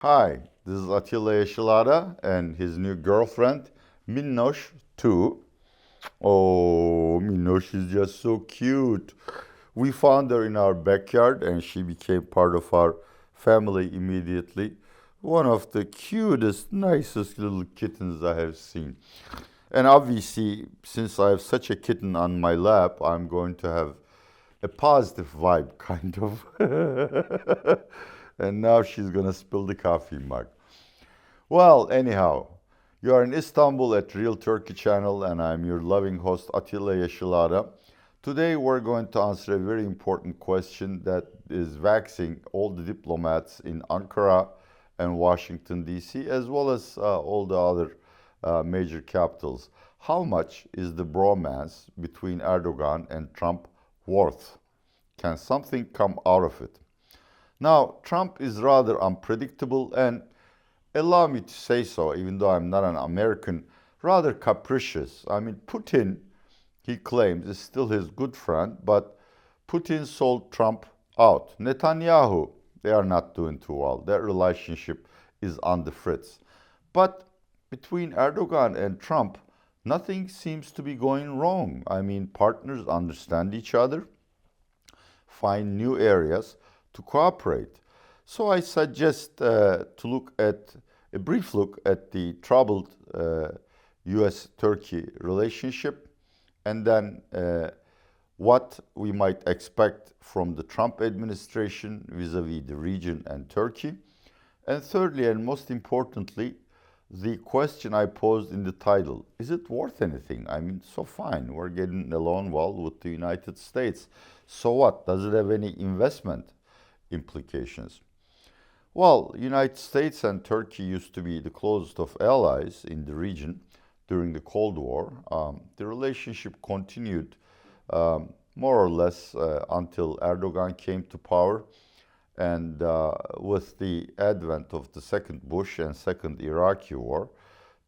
Hi, this is Atilla Yesilada and his new girlfriend, Minnoş too. Oh, Minnoş is just so cute. We found her in our backyard and she became part of our family immediately. One of the cutest, nicest little kittens I have seen. And obviously, since I have such a kitten on my lap, I'm going to have a positive vibe, kind of. And now she's gonna spill the coffee mug. Well, anyhow, you are in Istanbul at Real Turkey Channel, and I'm your loving host Atilla Yesilada. Today, we're going to answer a very important question that is vexing all the diplomats in Ankara and Washington, D.C., as well as all the other major capitals. How much is the bromance between Erdogan and Trump worth? Can something come out of it? Now, Trump is rather unpredictable and, allow me to say so, even though I'm not an American, rather capricious. I mean, Putin, he claims, is still his good friend, but Putin sold Trump out. Netanyahu, they are not doing too well. Their relationship is on the fritz. But between Erdogan and Trump, nothing seems to be going wrong. I mean, partners understand each other, find new areas to cooperate. So I suggest to look at a brief look at the troubled U.S.-Turkey relationship, and then what we might expect from the Trump administration vis-a-vis the region and Turkey. And thirdly, and most importantly, the question I posed in the title, is it worth anything? I mean, so fine, we're getting along well with the United States. So what? Does it have any investment implications? Well, United States and Turkey used to be the closest of allies in the region during the Cold War. The relationship continued more or less until Erdogan came to power. And with the advent of the second Bush and second Iraqi war,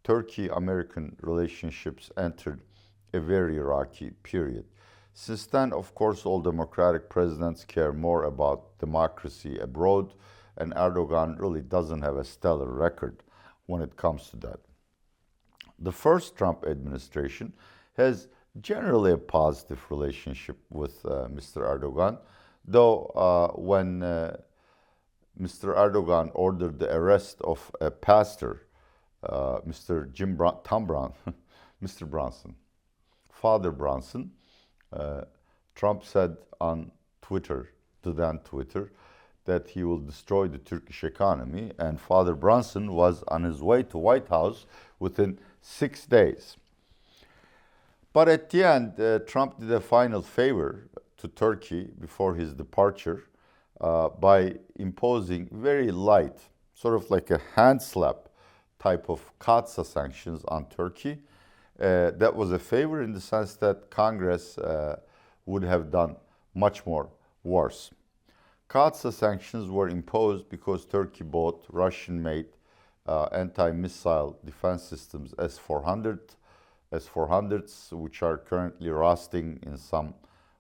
Turkey-American relationships entered a very rocky period. Since then, of course, all democratic presidents care more about democracy abroad, and Erdogan really doesn't have a stellar record when it comes to that. The first Trump administration has generally a positive relationship with Mr. Erdogan, though when Mr. Erdogan ordered the arrest of a pastor, Tom Brown, Mr. Bronson, Father Bronson, Trump said on Twitter, to then Twitter, that he will destroy the Turkish economy, and Father Bronson was on his way to White House within 6 days. But at the end, Trump did a final favor to Turkey before his departure by imposing very light, sort of like a hand slap type of CAATSA sanctions on Turkey. That was a favor in the sense that Congress would have done much more worse. CAATSA sanctions were imposed because Turkey bought Russian-made anti-missile defense systems S-400s, which are currently rusting in some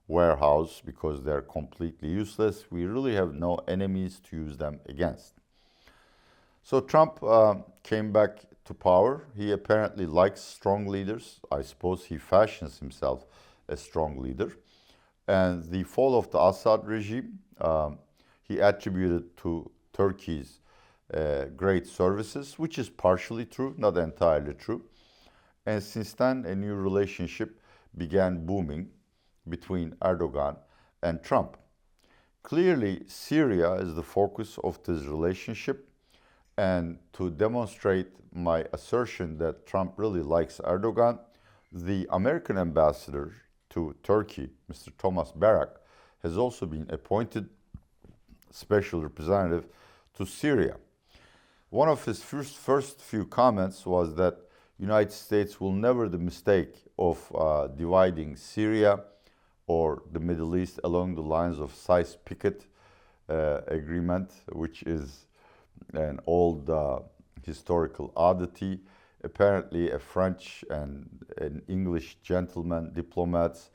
warehouse because they're completely useless. We really have no enemies to use them against. So Trump came back to power. He apparently likes strong leaders. I suppose he fashions himself a strong leader. And the fall of the Assad regime, he attributed to Turkey's great services, which is partially true, not entirely true. And since then, a new relationship began booming between Erdogan and Trump. Clearly, Syria is the focus of this relationship. And to demonstrate my assertion that Trump really likes Erdogan, the American ambassador to Turkey, Mr. Thomas Barak, has also been appointed special representative to Syria. One of his first few comments was that United States will never the mistake of dividing Syria or the Middle East along the lines of Sykes-Picot agreement, which is an old historical oddity. Apparently, a French and an English gentleman, diplomats,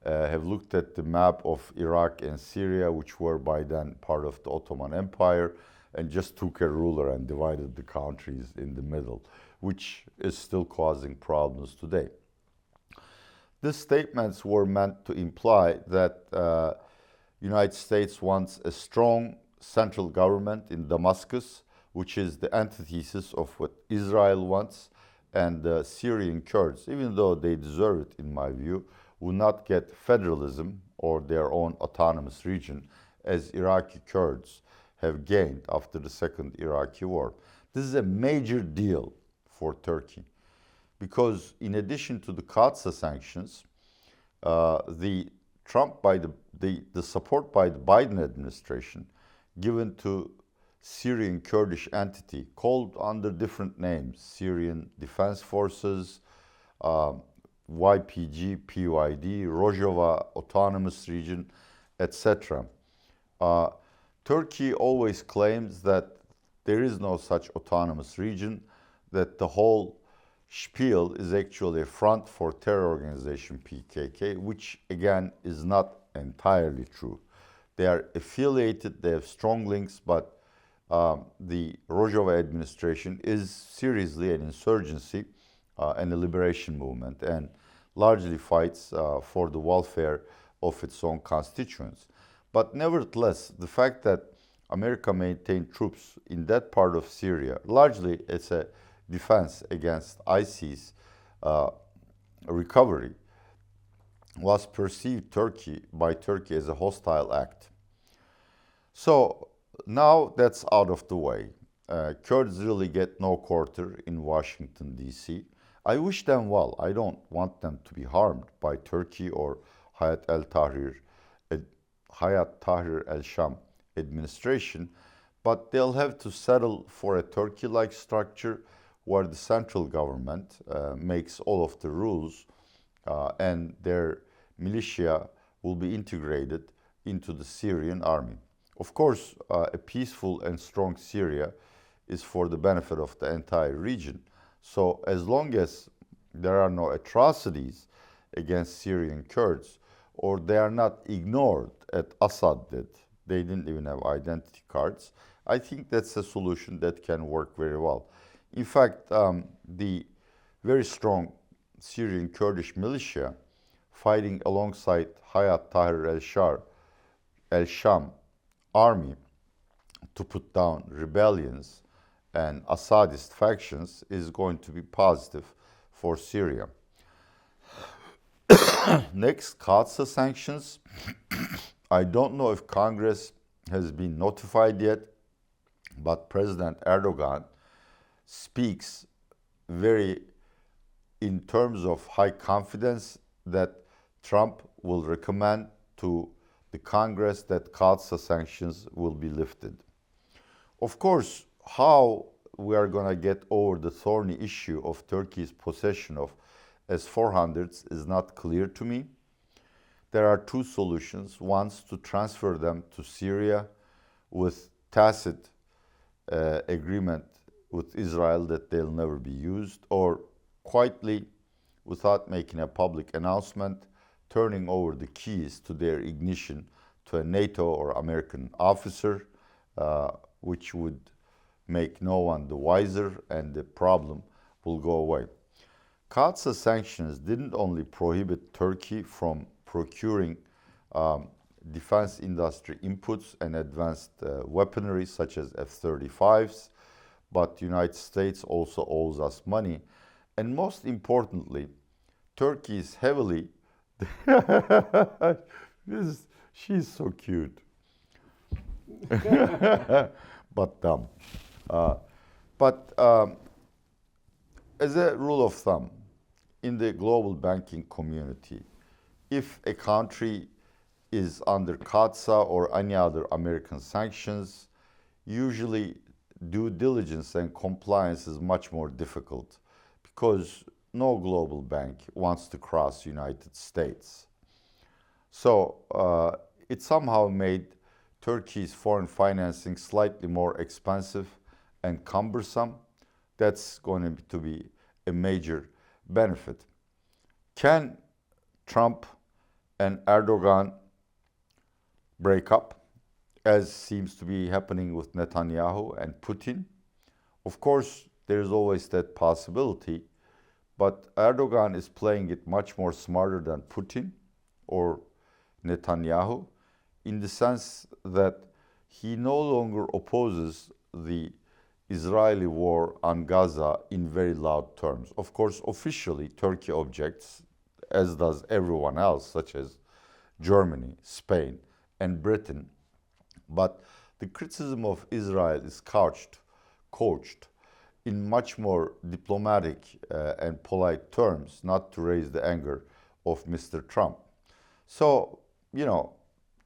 have looked at the map of Iraq and Syria, which were by then part of the Ottoman Empire, and just took a ruler and divided the countries in the middle, which is still causing problems today. These statements were meant to imply that United States wants a strong central government in Damascus, which is the antithesis of what Israel wants, and the Syrian Kurds, even though they deserve it in my view, will not get federalism or their own autonomous region as Iraqi Kurds have gained after the Second Iraqi War. This is a major deal for Turkey because in addition to the Qatar sanctions, the support by the Biden administration given to Syrian Kurdish entity called under different names, Syrian Defense Forces, YPG, PYD, Rojava Autonomous Region, etc. Turkey always claims that there is no such autonomous region, that the whole spiel is actually a front for terror organization PKK, which again is not entirely true. They are affiliated, they have strong links, but the Rojava administration is seriously an insurgency and a liberation movement and largely fights for the welfare of its own constituents. But nevertheless, the fact that America maintained troops in that part of Syria, largely it's a defense against ISIS recovery, was perceived by Turkey as a hostile act. So now that's out of the way. Kurds really get no quarter in Washington, D.C. I wish them well. I don't want them to be harmed by Turkey or Hayat Tahrir al-Sham administration, but they'll have to settle for a Turkey-like structure where the central government makes all of the rules and their militia will be integrated into the Syrian army. Of course, a peaceful and strong Syria is for the benefit of the entire region. So as long as there are no atrocities against Syrian Kurds, or they are not ignored as Assad did, they didn't even have identity cards, I think that's a solution that can work very well. In fact, the very strong Syrian Kurdish militia fighting alongside Hayat Tahrir al-Sham army to put down rebellions and Assadist factions is going to be positive for Syria. Next, Qatar sanctions. I don't know if Congress has been notified yet, but President Erdogan speaks very in terms of high confidence that Trump will recommend to the Congress that Qatar sanctions will be lifted. Of course, how we are going to get over the thorny issue of Turkey's possession of S-400s is not clear to me. There are two solutions. One is to transfer them to Syria with tacit agreement with Israel that they'll never be used, or quietly, without making a public announcement, turning over the keys to their ignition to a NATO or American officer, which would make no one the wiser and the problem will go away. Qatar sanctions didn't only prohibit Turkey from procuring defense industry inputs and advanced weaponry such as F-35s, but the United States also owes us money. And most importantly, Turkey is heavily she's so cute. But dumb. As a rule of thumb, in the global banking community, if a country is under CAATSA or any other American sanctions, usually due diligence and compliance is much more difficult because no global bank wants to cross the United States. So it somehow made Turkey's foreign financing slightly more expensive and cumbersome. That's going to be a major benefit. Can Trump and Erdogan break up as seems to be happening with Netanyahu and Putin. Of course, there is always that possibility, but Erdogan is playing it much more smarter than Putin or Netanyahu, in the sense that he no longer opposes the Israeli war on Gaza in very loud terms. Of course, officially, Turkey objects, as does everyone else, such as Germany, Spain, and Britain. But the criticism of Israel is couched in much more diplomatic and polite terms, not to raise the anger of Mr. Trump. So,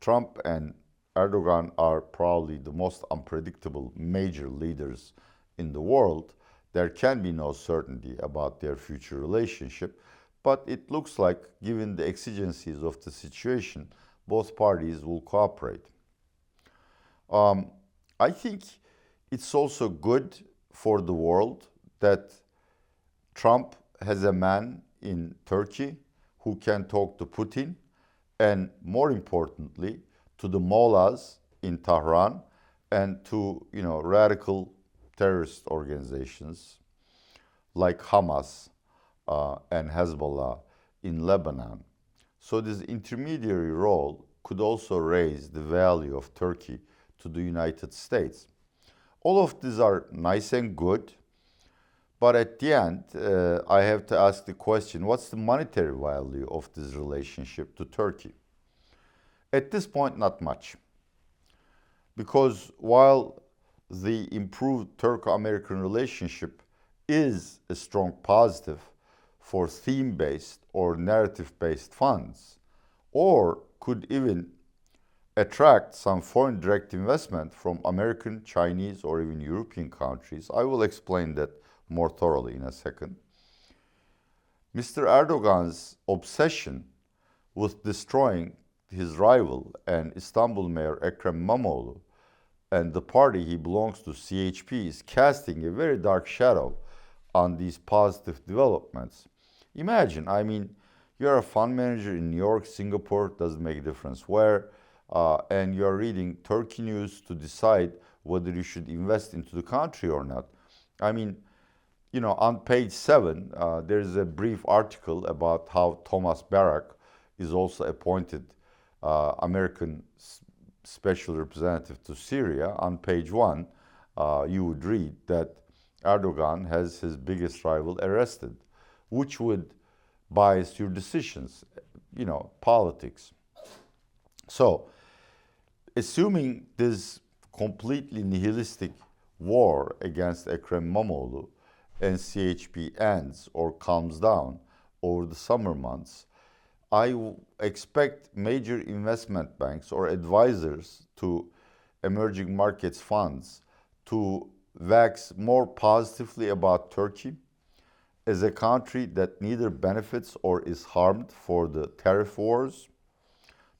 Trump and Erdogan are probably the most unpredictable major leaders in the world. There can be no certainty about their future relationship, but it looks like, given the exigencies of the situation, both parties will cooperate. I think it's also good for the world that Trump has a man in Turkey who can talk to Putin, and more importantly, to the mullahs in Tehran and to radical terrorist organizations like Hamas and Hezbollah in Lebanon. So this intermediary role could also raise the value of Turkey to the United States. All of these are nice and good, but at the end, I have to ask the question, what's the monetary value of this relationship to Turkey? At this point, not much. Because while the improved Turco-American relationship is a strong positive for theme-based or narrative-based funds, or could even attract some foreign direct investment from American, Chinese, or even European countries, I will explain that more thoroughly in a second. Mr. Erdogan's obsession with destroying his rival and Istanbul Mayor Ekrem İmamoğlu and the party he belongs to, CHP, is casting a very dark shadow on these positive developments. Imagine, you're a fund manager in New York, Singapore, doesn't make a difference where, and you're reading Turkey news to decide whether you should invest into the country or not. On page 7, there's a brief article about how Thomas Barak is also appointed American special representative to Syria. On page 1, you would read that Erdogan has his biggest rival arrested, which would bias your decisions, politics. So, assuming this completely nihilistic war against Ekrem İmamoğlu and CHP ends or calms down over the summer months, I expect major investment banks or advisors to emerging markets funds to wax more positively about Turkey as a country that neither benefits or is harmed for the tariff wars,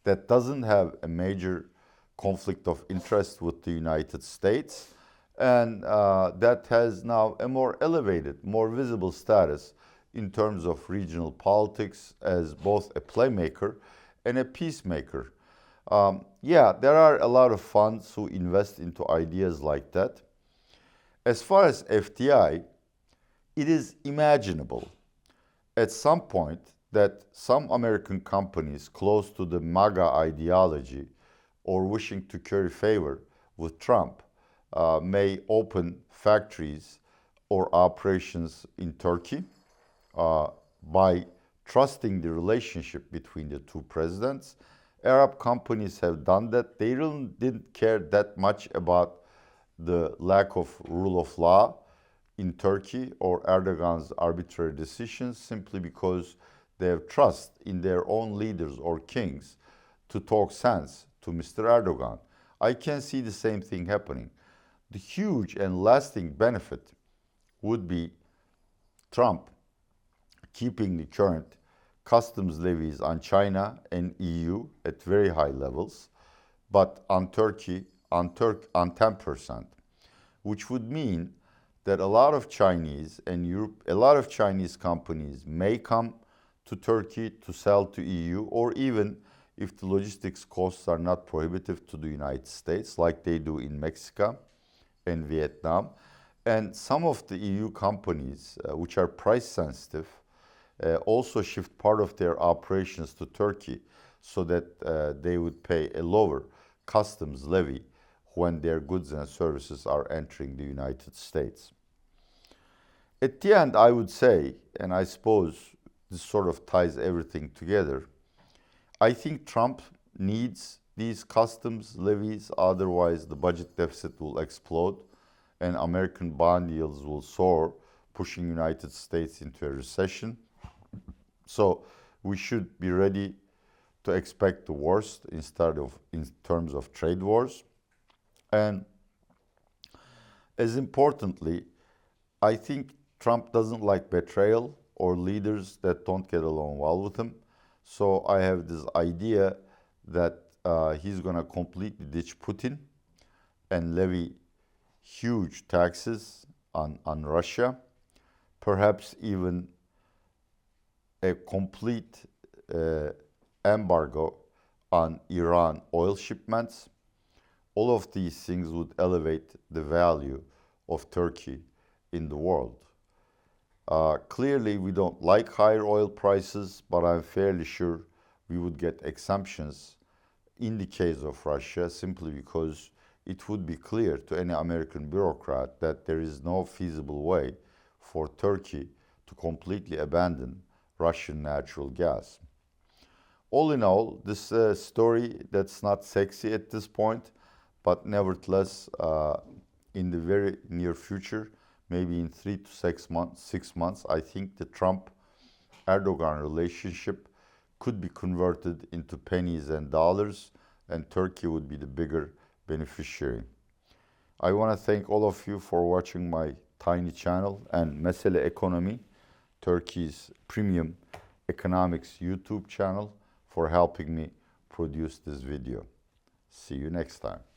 that doesn't have a major conflict of interest with the United States, and that has now a more elevated, more visible status in terms of regional politics as both a playmaker and a peacemaker. There are a lot of funds who invest into ideas like that. As far as FDI, it is imaginable at some point that some American companies close to the MAGA ideology or wishing to curry favor with Trump may open factories or operations in Turkey by trusting the relationship between the two presidents. Arab companies have done that. They really didn't care that much about the lack of rule of law in Turkey or Erdogan's arbitrary decisions, simply because they have trust in their own leaders or kings to talk sense to Mr. Erdogan. I can see the same thing happening. The huge and lasting benefit would be Trump keeping the current customs levies on China and EU at very high levels, but on Turkey on 10%, which would mean that a lot of Chinese companies may come to Turkey to sell to EU, or even if the logistics costs are not prohibitive to the United States like they do in Mexico and Vietnam. And some of the EU companies, which are price sensitive, also shift part of their operations to Turkey so that they would pay a lower customs levy when their goods and services are entering the United States. At the end, I would say, and I suppose this sort of ties everything together, I think Trump needs these customs levies, otherwise the budget deficit will explode and American bond yields will soar, pushing United States into a recession. So we should be ready to expect the worst in terms of trade wars. And as importantly, I think Trump doesn't like betrayal or leaders that don't get along well with him. So I have this idea that he's going to completely ditch Putin and levy huge taxes on Russia, perhaps even a complete embargo on Iran oil shipments. All of these things would elevate the value of Turkey in the world. Clearly, we don't like higher oil prices, but I'm fairly sure we would get exemptions in the case of Russia simply because it would be clear to any American bureaucrat that there is no feasible way for Turkey to completely abandon Russian natural gas. All in all, this story that's not sexy at this point, but nevertheless, in the very near future, maybe in 3 to 6 months, I think the Trump-Erdogan relationship could be converted into pennies and dollars, and Turkey would be the bigger beneficiary. I want to thank all of you for watching my tiny channel and Mesele Ekonomi, Turkey's premium economics YouTube channel, for helping me produce this video. See you next time.